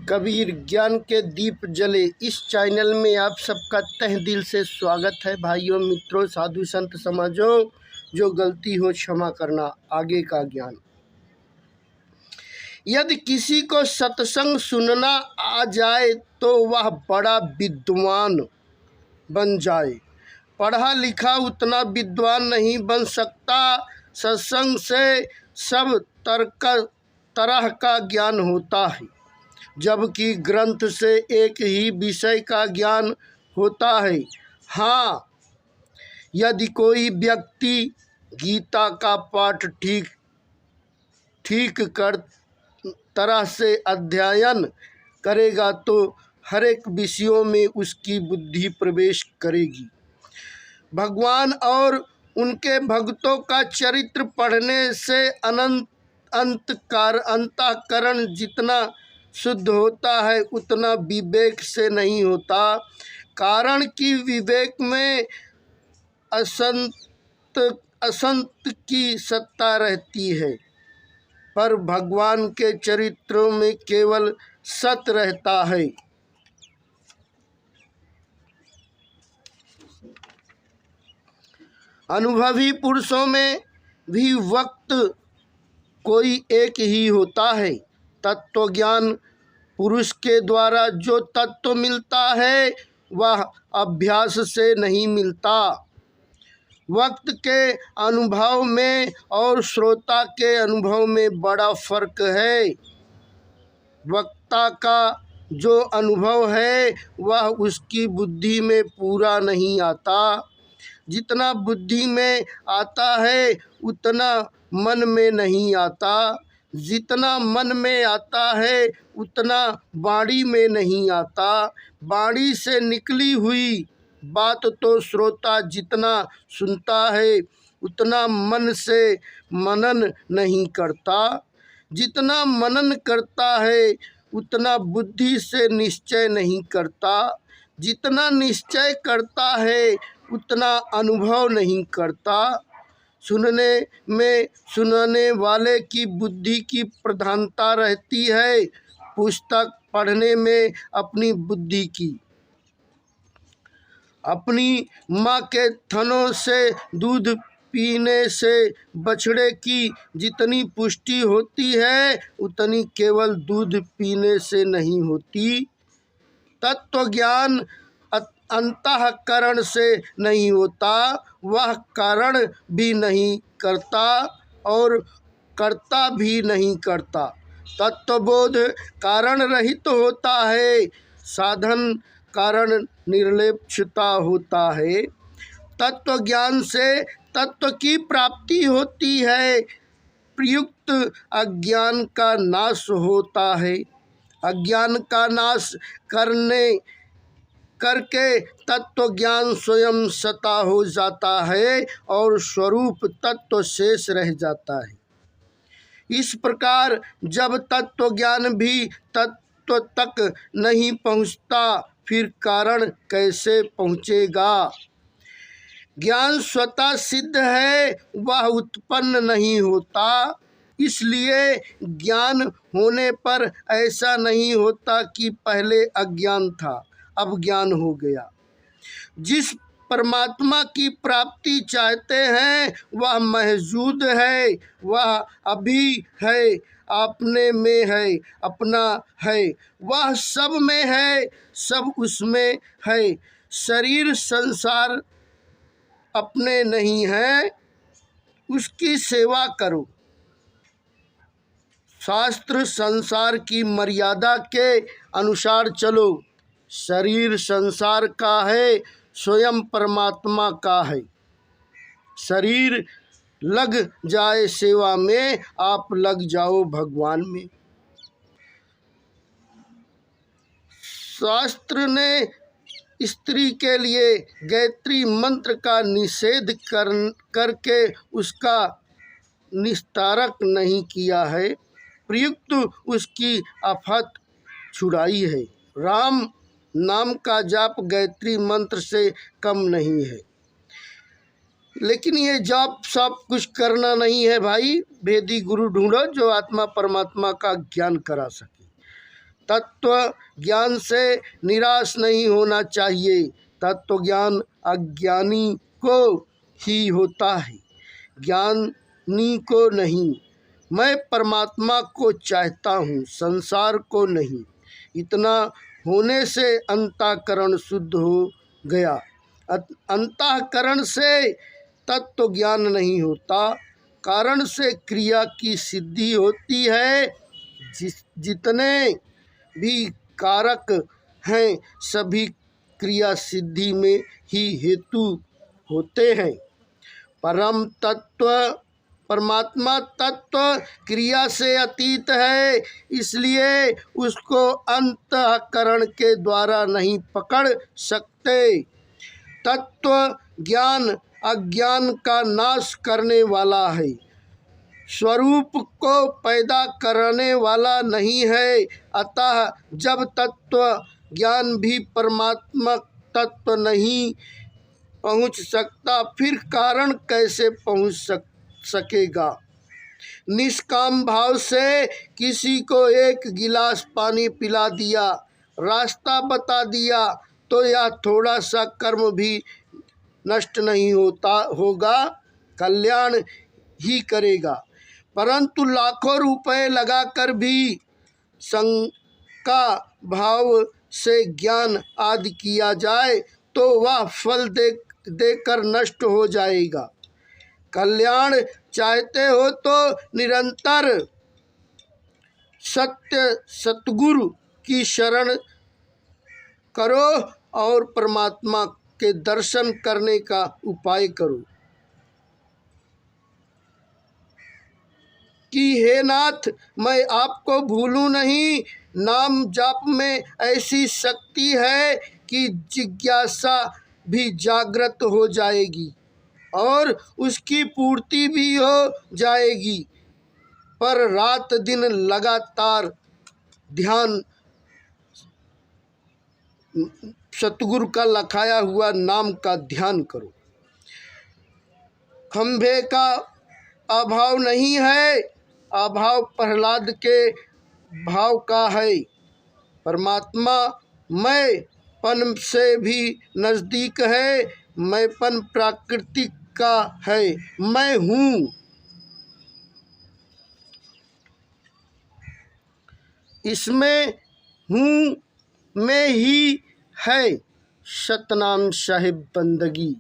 कबीर ज्ञान के दीप जले इस चैनल में आप सबका तहे दिल से स्वागत है। भाइयों मित्रों, साधु संत समाजों, जो गलती हो क्षमा करना, आगे का ज्ञान। यदि किसी को सत्संग सुनना आ जाए तो वह बड़ा विद्वान बन जाए। पढ़ा लिखा उतना विद्वान नहीं बन सकता। सत्संग से सब तरह का ज्ञान होता है, जबकि ग्रंथ से एक ही विषय का ज्ञान होता है। हाँ, यदि कोई व्यक्ति गीता का पाठ ठीक कर तरह से अध्ययन करेगा तो हर एक विषयों में उसकी बुद्धि प्रवेश करेगी। भगवान और उनके भक्तों का चरित्र पढ़ने से अंतःकरण जितना शुद्ध होता है उतना विवेक से नहीं होता। कारण कि विवेक में असंत की सत्ता रहती है, पर भगवान के चरित्रों में केवल सत रहता है। अनुभवी पुरुषों में भी वक्त कोई एक ही होता है। तत्वज्ञान पुरुष के द्वारा जो तत्व मिलता है वह अभ्यास से नहीं मिलता। वक्त के अनुभव में और श्रोता के अनुभव में बड़ा फर्क है। वक्ता का जो अनुभव है वह उसकी बुद्धि में पूरा नहीं आता। जितना बुद्धि में आता है उतना मन में नहीं आता। जितना मन में आता है उतना वाणी में नहीं आता। वाणी से निकली हुई बात तो श्रोता जितना सुनता है उतना मन से मनन नहीं करता। जितना मनन करता है उतना बुद्धि से निश्चय नहीं करता। जितना निश्चय करता है उतना अनुभव नहीं करता। सुनने में सुनाने वाले की बुद्धि की प्रधानता रहती है, पुस्तक पढ़ने में अपनी बुद्धि की। अपनी माँ के थनों से दूध पीने से बछड़े की जितनी पुष्टि होती है उतनी केवल दूध पीने से नहीं होती। तत्व ज्ञान अंतःकरण से नहीं होता, वह कारण भी नहीं करता और कर्ता भी नहीं करता। तत्वबोध कारण रहित होता है, साधन कारण निर्लेप्सता होता है। तत्व ज्ञान से तत्व की प्राप्ति होती है, प्रयुक्त अज्ञान का नाश होता है। अज्ञान का नाश करके तत्व ज्ञान स्वयं सता हो जाता है और स्वरूप तत्व शेष रह जाता है। इस प्रकार जब तत्व ज्ञान भी तत्व तक नहीं पहुँचता फिर कारण कैसे पहुँचेगा। ज्ञान स्वतः सिद्ध है, वह उत्पन्न नहीं होता। इसलिए ज्ञान होने पर ऐसा नहीं होता कि पहले अज्ञान था अब ज्ञान हो गया। जिस परमात्मा की प्राप्ति चाहते हैं वह मौजूद है, वह अभी है, अपने में है, अपना है, वह सब में है, सब उसमें है। शरीर संसार अपने नहीं है, उसकी सेवा करो। शास्त्र संसार की मर्यादा के अनुसार चलो। शरीर संसार का है, स्वयं परमात्मा का है। शरीर लग जाए सेवा में, आप लग जाओ भगवान में। शास्त्र ने स्त्री के लिए गायत्री मंत्र का निषेध करके उसका निस्तारक नहीं किया है, प्रयुक्त उसकी आफत छुड़ाई है। राम नाम का जाप गायत्री मंत्र से कम नहीं है, लेकिन ये जाप सब कुछ करना नहीं है भाई। वेदी गुरु ढूंढो जो आत्मा परमात्मा का ज्ञान करा सके। तत्व ज्ञान से निराश नहीं होना चाहिए। तत्व ज्ञान अज्ञानी को ही होता है, ज्ञानी को नहीं। मैं परमात्मा को चाहता हूँ, संसार को नहीं। इतना होने से अंतःकरण शुद्ध हो गया। अंतःकरण से तत्व ज्ञान नहीं होता, कारण से क्रिया की सिद्धि होती है। जितने भी कारक हैं सभी क्रिया सिद्धि में ही हेतु होते हैं। परम तत्व परमात्मा तत्व क्रिया से अतीत है, इसलिए उसको अंतःकरण के द्वारा नहीं पकड़ सकते। तत्व ज्ञान अज्ञान का नाश करने वाला है, स्वरूप को पैदा करने वाला नहीं है। अतः जब तत्व ज्ञान भी परमात्मा तत्व नहीं पहुँच सकता, फिर कारण कैसे पहुँच सकेगा। निष्काम भाव से किसी को एक गिलास पानी पिला दिया, रास्ता बता दिया, तो यह थोड़ा सा कर्म भी नष्ट नहीं होगा, कल्याण ही करेगा। परंतु लाखों रुपए लगाकर भी शंका भाव से ज्ञान आदि किया जाए तो वह फल देकर नष्ट हो जाएगा। कल्याण चाहते हो तो निरंतर सतगुरु की शरण करो और परमात्मा के दर्शन करने का उपाय करो कि हे नाथ, मैं आपको भूलूं नहीं। नाम जाप में ऐसी शक्ति है कि जिज्ञासा भी जागृत हो जाएगी और उसकी पूर्ति भी हो जाएगी। पर रात दिन लगातार ध्यान सतगुरु का लखाया हुआ नाम का ध्यान करो। खंभे का अभाव नहीं है, अभाव प्रहलाद के भाव का है। परमात्मा मैंपन से भी नज़दीक है, मैंपन प्राकृतिक का है, मैं हूँ। इसमें हूँ में ही है सतनाम साहिब बंदगी।